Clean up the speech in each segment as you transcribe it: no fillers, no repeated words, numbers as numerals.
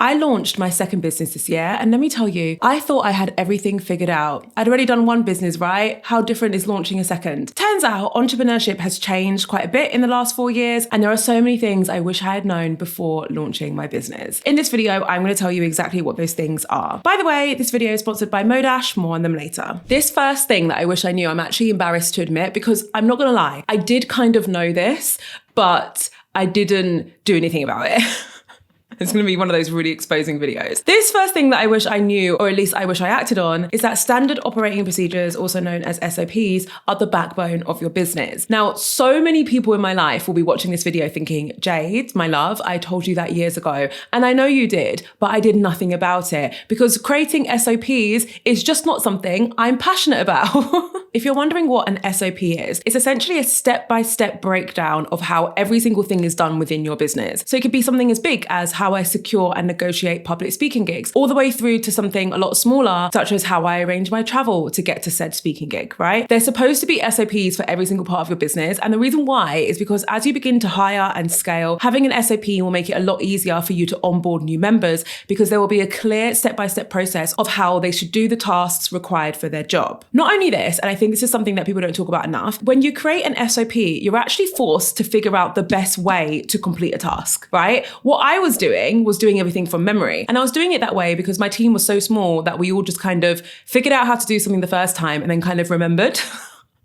I launched my second business this year, and let me tell you, I thought I had everything figured out. I'd already done one business, right? How different is launching a second? Turns out entrepreneurship has changed quite a bit in the last 4 years, and there are so many things I wish I had known before launching my business. In this video, I'm going to tell you exactly what those things are. By the way, this video is sponsored by Modash, more on them later. This first thing that I wish I knew, I'm actually embarrassed to admit, because I'm not going to lie, I did kind of know this, but I didn't do anything about it. It's going to be one of those really exposing videos. This first thing that I wish I knew, or at least I wish I acted on, is that standard operating procedures, also known as SOPs, are the backbone of your business. Now, so many people in my life will be watching this video thinking, Jade, my love, I told you that years ago. And I know you did, but I did nothing about it because creating SOPs is just not something I'm passionate about. If you're wondering what an SOP is, it's essentially a step-by-step breakdown of how every single thing is done within your business. So it could be something as big as how I secure and negotiate public speaking gigs, all the way through to something a lot smaller, such as how I arrange my travel to get to said speaking gig, right? There's supposed to be SOPs for every single part of your business. And the reason why is because as you begin to hire and scale, having an SOP will make it a lot easier for you to onboard new members because there will be a clear step-by-step process of how they should do the tasks required for their job. Not only this, and I think this is something that people don't talk about enough, when you create an SOP, you're actually forced to figure out the best way to complete a task, right? What I was doing everything from memory. And I was doing it that way because my team was so small that we all just kind of figured out how to do something the first time and then kind of remembered.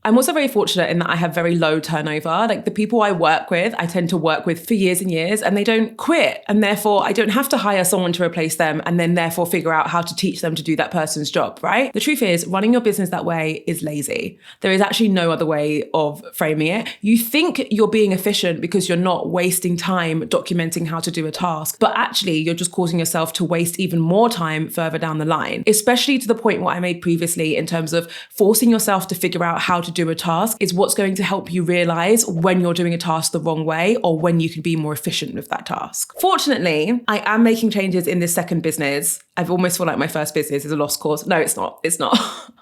I'm also very fortunate in that I have very low turnover. Like the people I work with, I tend to work with for years and years, and they don't quit. And therefore I don't have to hire someone to replace them and then therefore figure out how to teach them to do that person's job, right? The truth is, running your business that way is lazy. There is actually no other way of framing it. You think you're being efficient because you're not wasting time documenting how to do a task, but actually you're just causing yourself to waste even more time further down the line, especially to the point what I made previously in terms of forcing yourself to figure out how to do a task is what's going to help you realize when you're doing a task the wrong way or when you can be more efficient with that task. Fortunately, I am making changes in this second business. I've almost feel like my first business is a lost cause. No, it's not. It's not.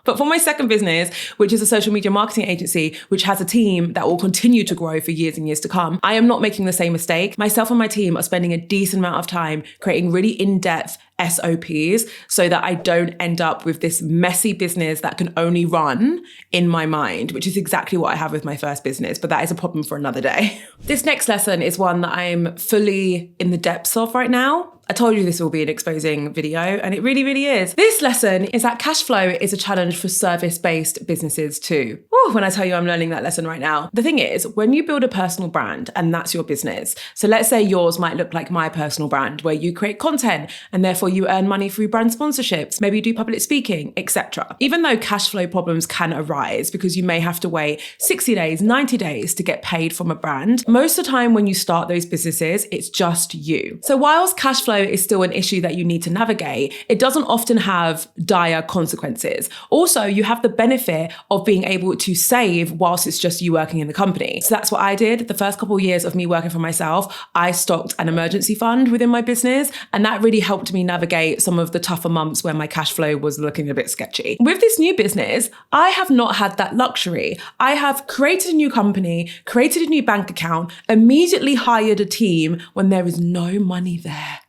But for my second business, which is a social media marketing agency, which has a team that will continue to grow for years and years to come, I am not making the same mistake. Myself and my team are spending a decent amount of time creating really in-depth SOPs so that I don't end up with this messy business that can only run in my mind, which is exactly what I have with my first business, but that is a problem for another day. This next lesson is one that I'm fully in the depths of right now. I told you this will be an exposing video, and it really, really is. This lesson is that cash flow is a challenge for service-based businesses too. Woo, when I tell you I'm learning that lesson right now. The thing is, when you build a personal brand, and that's your business, so let's say yours might look like my personal brand, where you create content, and therefore you earn money through brand sponsorships, maybe you do public speaking, etc. Even though cash flow problems can arise because you may have to wait 60 days, 90 days to get paid from a brand, most of the time when you start those businesses, it's just you. So whilst cash flow is still an issue that you need to navigate, it doesn't often have dire consequences. Also, you have the benefit of being able to save whilst it's just you working in the company. So that's what I did. The first couple of years of me working for myself, I stocked an emergency fund within my business, and that really helped me navigate some of the tougher months where my cash flow was looking a bit sketchy. With this new business, I have not had that luxury. I have created a new company, created a new bank account, immediately hired a team when there is no money there.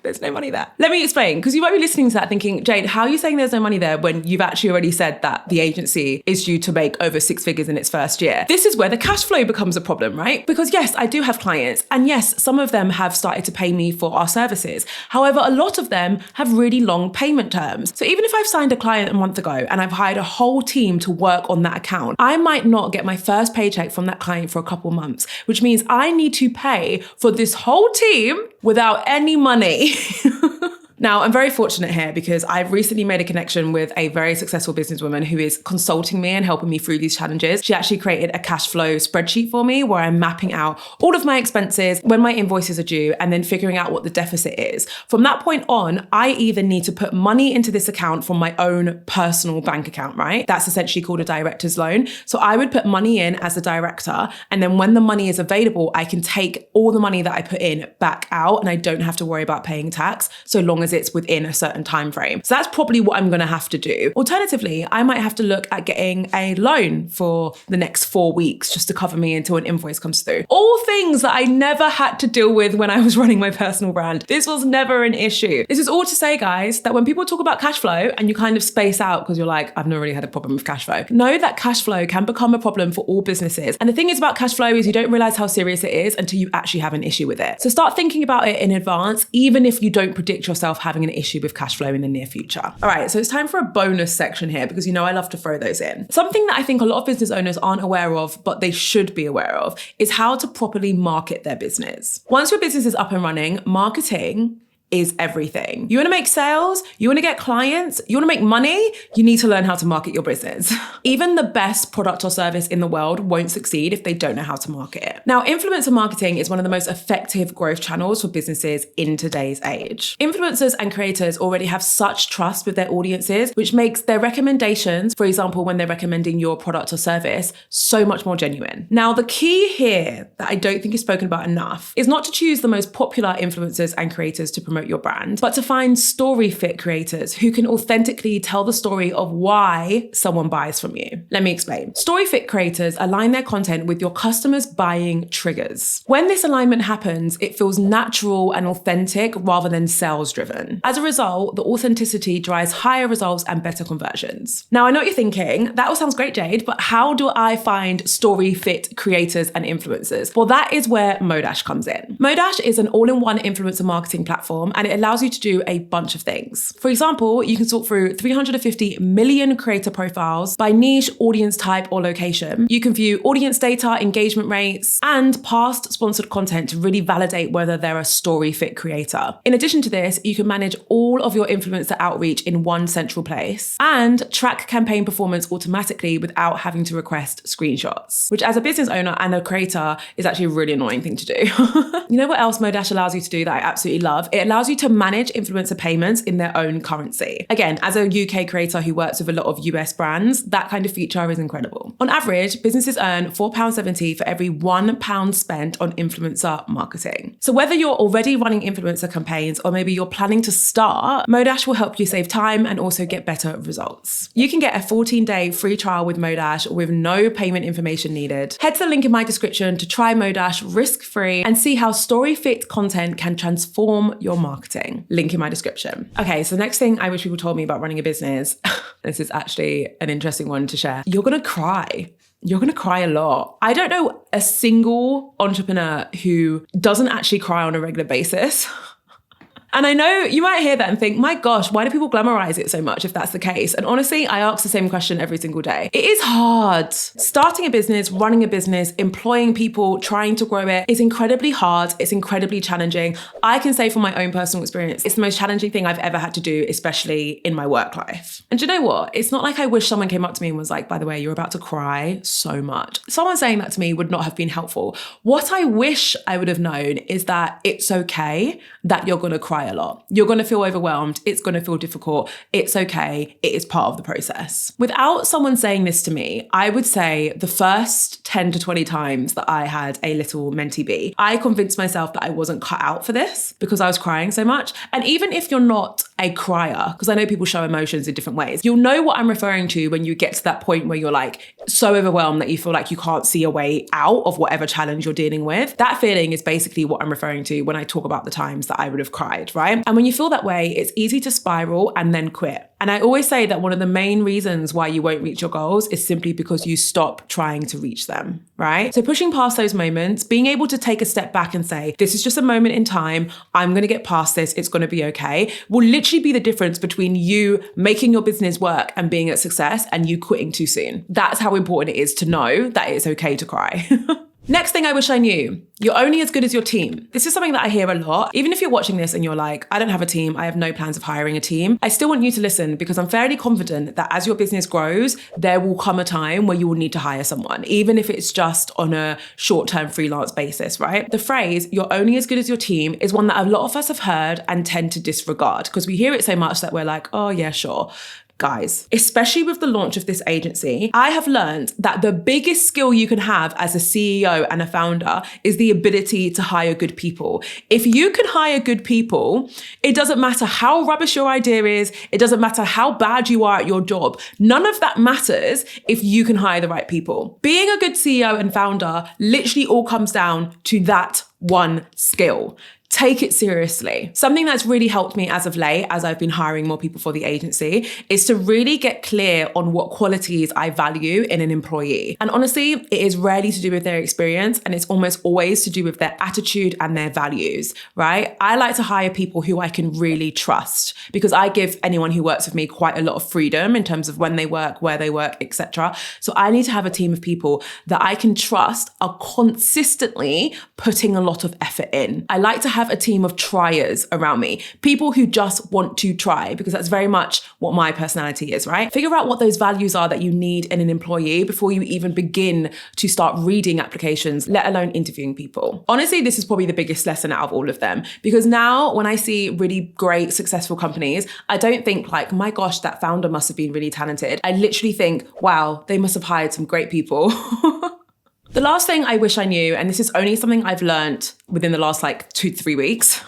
There's no money there. Let me explain, because you might be listening to that thinking, Jade, how are you saying there's no money there when you've actually already said that the agency is due to make over 6 figures in its first year? This is where the cash flow becomes a problem, right? Because yes, I do have clients, and yes, some of them have started to pay me for our services. However, a lot of them have really long payment terms. So even if I've signed a client a month ago and I've hired a whole team to work on that account, I might not get my first paycheck from that client for a couple months, which means I need to pay for this whole team without any money. Now, I'm very fortunate here because I've recently made a connection with a very successful businesswoman who is consulting me and helping me through these challenges. She actually created a cash flow spreadsheet for me where I'm mapping out all of my expenses, when my invoices are due, and then figuring out what the deficit is. From that point on, I either need to put money into this account from my own personal bank account, right? That's essentially called a director's loan. So I would put money in as a director, and then when the money is available, I can take all the money that I put in back out, and I don't have to worry about paying tax so long as as it's within a certain time frame. So that's probably what I'm going to have to do. Alternatively, I might have to look at getting a loan for the next 4 weeks just to cover me until an invoice comes through. All things that I never had to deal with when I was running my personal brand. This was never an issue. This is all to say, guys, that when people talk about cash flow and you kind of space out because you're like, I've never really had a problem with cash flow, know that cash flow can become a problem for all businesses. And the thing is about cash flow is you don't realize how serious it is until you actually have an issue with it. So start thinking about it in advance, even if you don't predict yourself having an issue with cash flow in the near future. All right, so it's time for a bonus section here because you know I love to throw those in. Something that I think a lot of business owners aren't aware of, but they should be aware of, is how to properly market their business. Once your business is up and running, marketing is everything. You want to make sales, you want to get clients, you want to make money, you need to learn how to market your business. Even the best product or service in the world won't succeed if they don't know how to market it. Now, influencer marketing is one of the most effective growth channels for businesses in today's age. Influencers and creators already have such trust with their audiences, which makes their recommendations, for example, when they're recommending your product or service, so much more genuine. Now, the key here that I don't think is spoken about enough is not to choose the most popular influencers and creators to promote your brand, but to find story fit creators who can authentically tell the story of why someone buys from you. Let me explain. Story fit creators align their content with your customers' buying triggers. When this alignment happens, it feels natural and authentic rather than sales driven. As a result, the authenticity drives higher results and better conversions. Now, I know what you're thinking, that all sounds great, Jade, but how do I find story fit creators and influencers? Well, that is where Modash comes in. Modash is an all-in-one influencer marketing platform, and it allows you to do a bunch of things. For example, you can sort through 350 million creator profiles by niche, audience type, or location. You can view audience data, engagement rates, and past sponsored content to really validate whether they're a story fit creator. In addition to this, you can manage all of your influencer outreach in one central place and track campaign performance automatically without having to request screenshots, which as a business owner and a creator is actually a really annoying thing to do. You know what else Modash allows you to do that I absolutely love? It allows you to manage influencer payments in their own currency. Again, as a UK creator who works with a lot of US brands, that kind of feature is incredible. On average, businesses earn £4.70 for every £1 spent on influencer marketing. So whether you're already running influencer campaigns or maybe you're planning to start, Modash will help you save time and also get better results. You can get a 14-day free trial with Modash with no payment information needed. Head to the link in my description to try Modash risk-free and see how story fit content can transform your marketing. Link in my description. Okay, so the next thing I wish people told me about running a business, this is actually an interesting one to share. You're gonna cry. You're going to cry a lot. I don't know a single entrepreneur who doesn't actually cry on a regular basis. And I know you might hear that and think, my gosh, why do people glamorize it so much if that's the case? And honestly, I ask the same question every single day. It is hard. Starting a business, running a business, employing people, trying to grow it is incredibly hard. It's incredibly challenging. I can say from my own personal experience, it's the most challenging thing I've ever had to do, especially in my work life. And do you know what? It's not like I wish someone came up to me and was like, by the way, you're about to cry so much. Someone saying that to me would not have been helpful. What I wish I would have known is that it's okay that you're going to cry a lot. You're going to feel overwhelmed. It's going to feel difficult. It's okay. It is part of the process. Without someone saying this to me, I would say the first 10 to 20 times that I had a little mentee bee, I convinced myself that I wasn't cut out for this because I was crying so much. And even if you're not a crier, because I know people show emotions in different ways, you'll know what I'm referring to when you get to that point where you're like so overwhelmed that you feel like you can't see a way out of whatever challenge you're dealing with. That feeling is basically what I'm referring to when I talk about the times that I would have cried, right? And when you feel that way, it's easy to spiral and then quit. And I always say that one of the main reasons why you won't reach your goals is simply because you stop trying to reach them, right? So pushing past those moments, being able to take a step back and say, this is just a moment in time. I'm going to get past this. It's going to be okay. Will literally be the difference between you making your business work and being a success and you quitting too soon. That's how important it is to know that it's okay to cry. Next thing I wish I knew, you're only as good as your team. This is something that I hear a lot. Even if you're watching this and you're like, I don't have a team, I have no plans of hiring a team, I still want you to listen because I'm fairly confident that as your business grows, there will come a time where you will need to hire someone, even if it's just on a short-term freelance basis, right? The phrase, you're only as good as your team, is one that a lot of us have heard and tend to disregard because we hear it so much that we're like, oh yeah, sure. Guys, especially with the launch of this agency, I have learned that the biggest skill you can have as a CEO and a founder is the ability to hire good people. If you can hire good people, it doesn't matter how rubbish your idea is, it doesn't matter how bad you are at your job. None of that matters if you can hire the right people. Being a good CEO and founder literally all comes down to that one skill. Take it seriously. Something that's really helped me as of late, as I've been hiring more people for the agency, is to really get clear on what qualities I value in an employee. And honestly, it is rarely to do with their experience, and it's almost always to do with their attitude and their values, right? I like to hire people who I can really trust, because I give anyone who works with me quite a lot of freedom in terms of when they work, where they work, etc. So I need to have a team of people that I can trust are consistently putting a lot of effort in. I like to have a team of triers around me, people who just want to try, because that's very much what my personality is, right? Figure out what those values are that you need in an employee before you even begin to start reading applications, let alone interviewing people. Honestly, this is probably the biggest lesson out of all of them, because now when I see really great, successful companies, I don't think like, my gosh, that founder must have been really talented. I literally think, wow, they must have hired some great people. The last thing I wish I knew, and this is only something I've learned within the last like 2 to 3 weeks,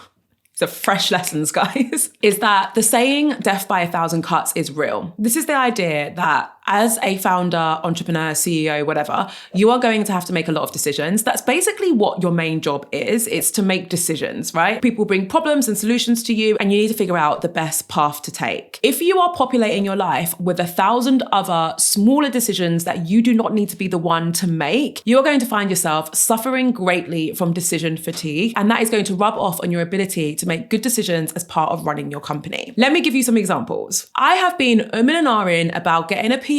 so fresh lessons, guys, is that the saying death by 1,000 cuts is real. This is the idea that as a founder, entrepreneur, CEO, whatever, you are going to have to make a lot of decisions. That's basically what your main job is. It's to make decisions, right? People bring problems and solutions to you, and you need to figure out the best path to take. If you are populating your life with 1,000 other smaller decisions that you do not need to be the one to make, you are going to find yourself suffering greatly from decision fatigue, and that is going to rub off on your ability to make good decisions as part of running your company. Let me give you some examples. I have been umming and ahhing about getting a PA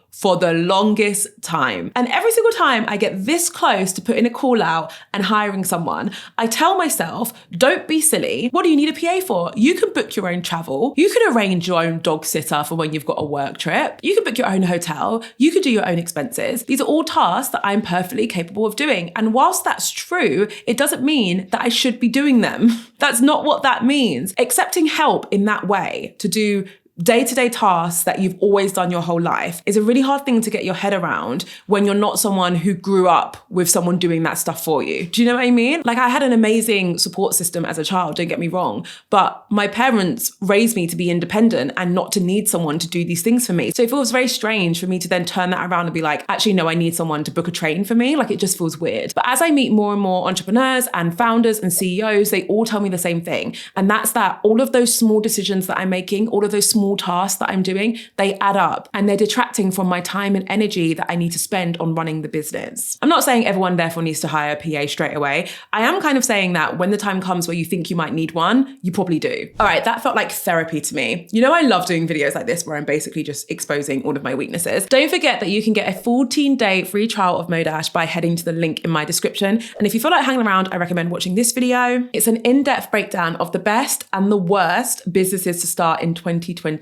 for the longest time. And every single time I get this close to putting a call out and hiring someone, I tell myself, don't be silly. What do you need a PA for? You can book your own travel. You can arrange your own dog sitter for when you've got a work trip. You can book your own hotel. You can do your own expenses. These are all tasks that I'm perfectly capable of doing. And whilst that's true, it doesn't mean that I should be doing them. That's not what that means. Accepting help in that way to do day-to-day tasks that you've always done your whole life is a really hard thing to get your head around when you're not someone who grew up with someone doing that stuff for you. Do you know what I mean? Like, I had an amazing support system as a child, don't get me wrong, but my parents raised me to be independent and not to need someone to do these things for me. So it feels very strange for me to then turn that around and be like, actually, no, I need someone to book a train for me. Like, it just feels weird. But as I meet more and more entrepreneurs and founders and CEOs, they all tell me the same thing. And that's that all of those small decisions that I'm making, all of those small tasks that I'm doing, they add up and they're detracting from my time and energy that I need to spend on running the business. I'm not saying everyone therefore needs to hire a PA straight away. I am kind of saying that when the time comes where you think you might need one, you probably do. All right, that felt like therapy to me. You know, I love doing videos like this where I'm basically just exposing all of my weaknesses. Don't forget that you can get a 14-day free trial of Modash by heading to the link in my description. And if you feel like hanging around, I recommend watching this video. It's an in-depth breakdown of the best and the worst businesses to start in 2026.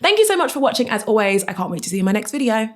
Thank you so much for watching. As always, I can't wait to see you in my next video.